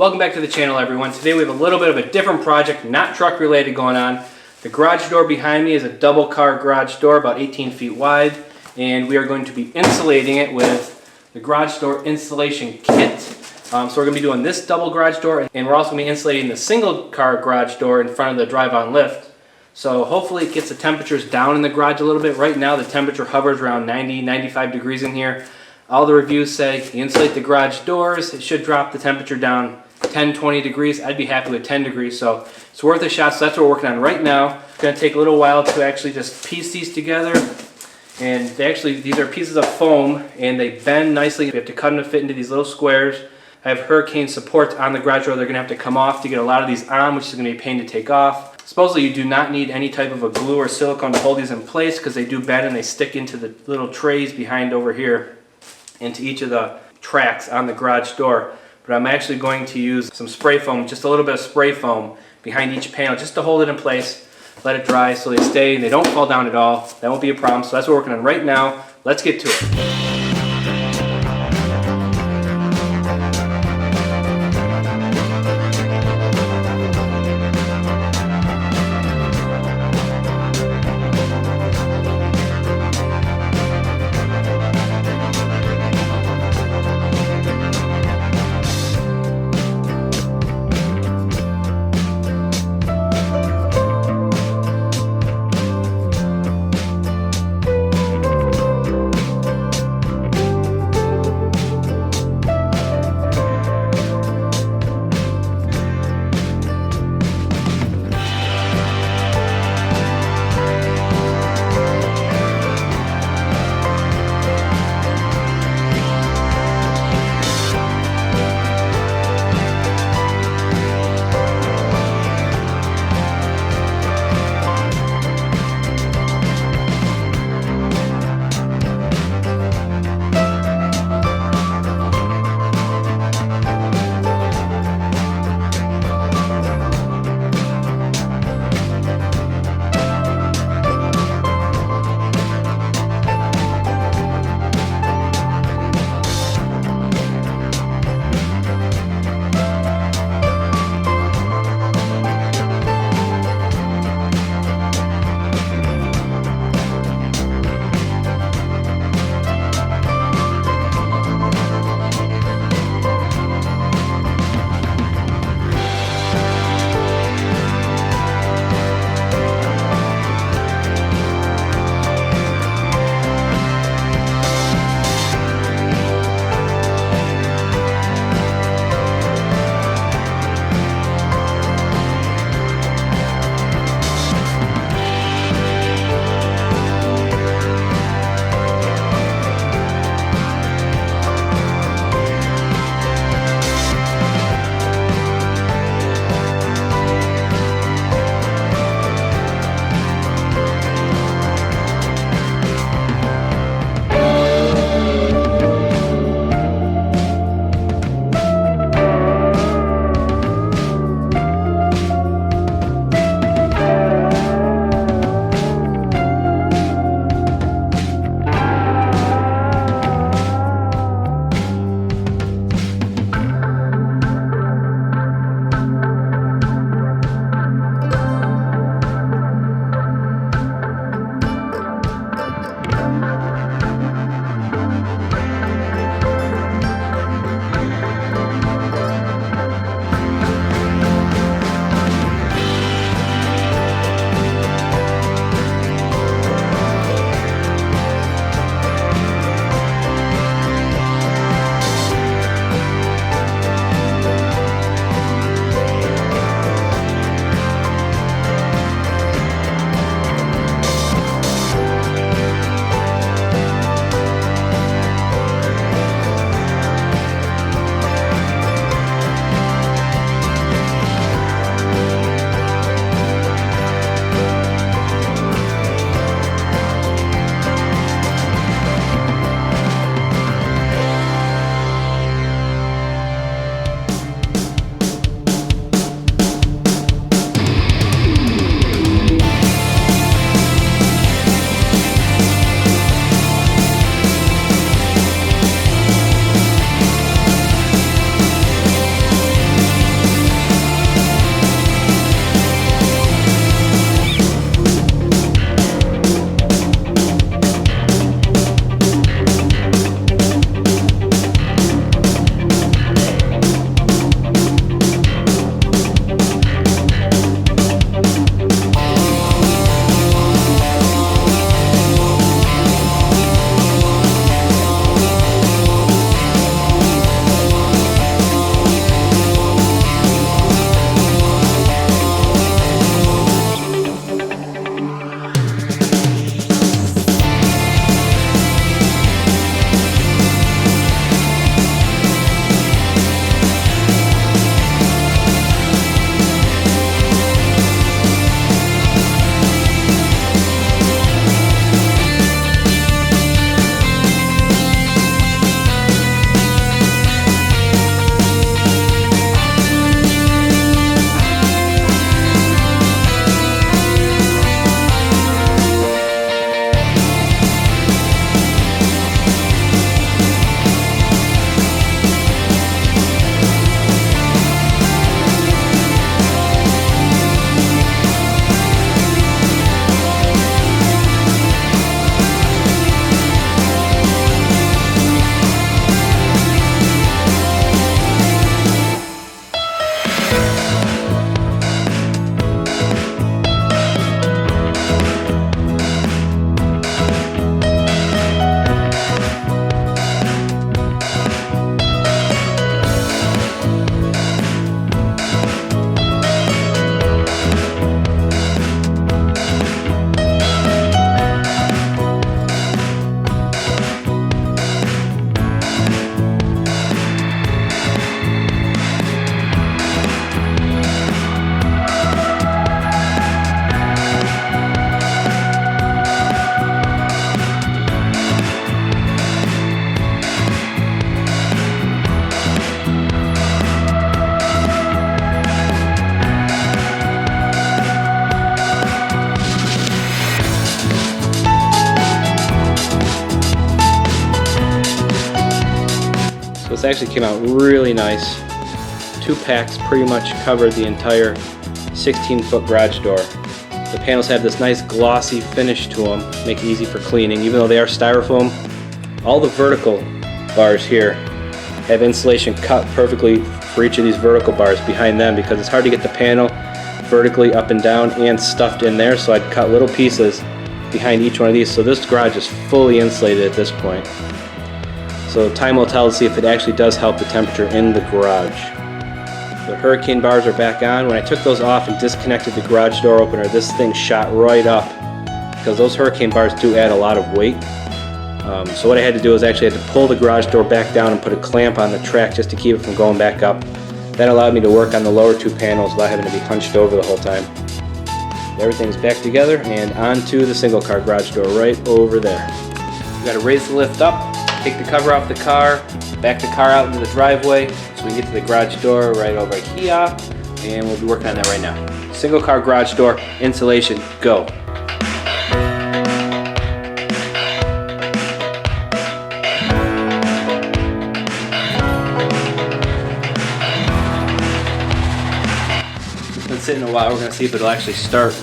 Welcome back to the channel, everyone. Today we have a little bit of a different project, not truck related, going on. The garage door behind me is a double car garage door, about 18 feet wide, and we are going to be insulating it with the garage door insulation kit. So we're going to be doing this double garage door, and we're also going to be insulating the single car garage door in front of the drive-on lift. So hopefully it gets the temperatures down in the garage a little bit. Right now the temperature hovers around 90-95 degrees in here. All the reviews say you insulate the garage doors, it should drop the temperature down 10-20 degrees. I'd be happy with 10 degrees, so it's worth a shot. So that's what we're working on right now. It's going to take a little while to actually just piece these together. And these are pieces of foam, and they bend nicely. We have to cut them to fit into these little squares. I have hurricane supports on the garage door. They're going to have to come off to get a lot of these on, which is going to be a pain to take off. Supposedly you do not need any type of a glue or silicone to hold these in place because they do bend and they stick into the little trays behind over here, into each of the tracks on the garage door. But I'm actually going to use some spray foam, just a little bit of spray foam behind each panel just to hold it in place, let it dry so they stay and they don't fall down at all. That won't be a problem. So that's what we're working on right now. Let's get to it. This actually came out really nice. 2 packs pretty much covered the entire 16-foot garage door. The panels have this nice glossy finish to them, make it easy for cleaning. Even though they are styrofoam, all the vertical bars here have insulation cut perfectly for each of these vertical bars behind them, because it's hard to get the panel vertically up and down and stuffed in there, so I'd cut little pieces behind each one of these. So this garage is fully insulated at this point. So time will tell to see if it actually does help the temperature in the garage. The hurricane bars are back on. When I took those off and disconnected the garage door opener, this thing shot right up, because those hurricane bars do add a lot of weight. So what I had to do is actually had to pull the garage door back down and put a clamp on the track just to keep it from going back up. That allowed me to work on the lower 2 panels without having to be hunched over the whole time. Everything's back together and onto the single car garage door right over there. You gotta raise the lift up, take the cover off the car, back the car out into the driveway so we can get to the garage door right over here, and we'll be working on that right now. Single car garage door insulation, go. It's been sitting a while. We're going to see if it'll actually start.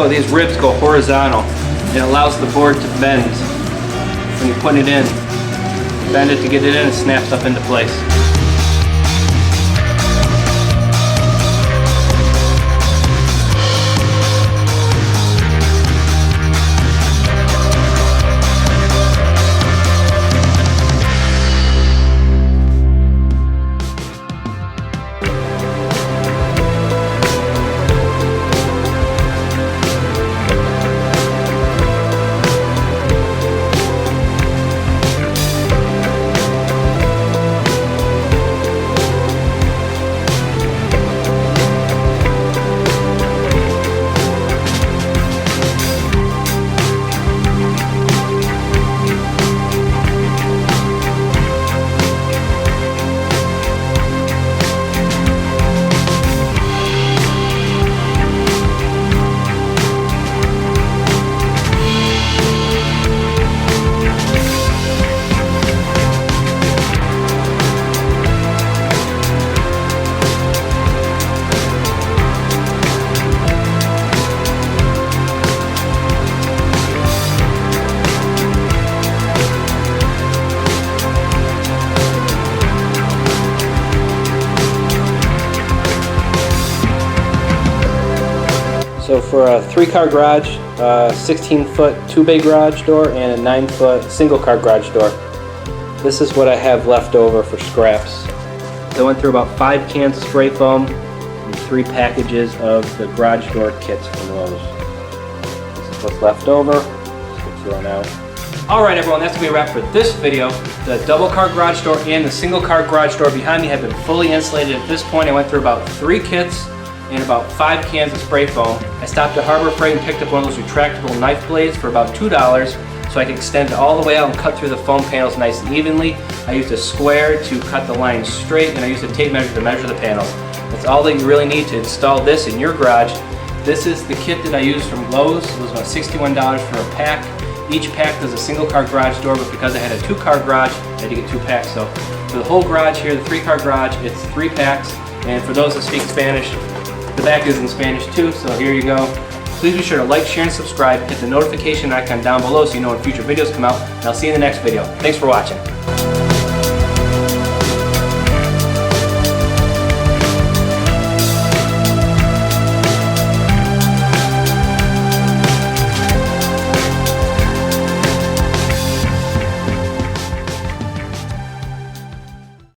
These ribs go horizontal. It allows the board to bend when you put it in. Bend it to get it in, it snaps up into place. So for a 3-car garage, 16-foot 2-bay garage door and a 9-foot single-car garage door, this is what I have left over for scraps. So I went through about 5 cans of spray foam and 3 packages of the garage door kits from Lowe's. This is what's left over. Just get thrown out. Alright everyone, that's going to be a wrap for this video. The double car garage door and the single car garage door behind me have been fully insulated at this point. I went through about 3 kits and about 5 cans of spray foam. I stopped at Harbor Freight and picked up one of those retractable knife blades for about $2 so I can extend it all the way out and cut through the foam panels nice and evenly. I used a square to cut the lines straight, and I used a tape measure to measure the panels. That's all that you really need to install this in your garage. This is the kit that I used from Lowe's. It was about $61 for a pack. Each pack does a single car garage door, but because I had a 2-car garage, I had to get 2 packs. So for the whole garage here, the 3-car garage, it's 3 packs. And for those that speak Spanish, the back is in Spanish too, so here you go. Please be sure to like, share, and subscribe. Hit the notification icon down below so you know when future videos come out. And I'll see you in the next video. Thanks for watching.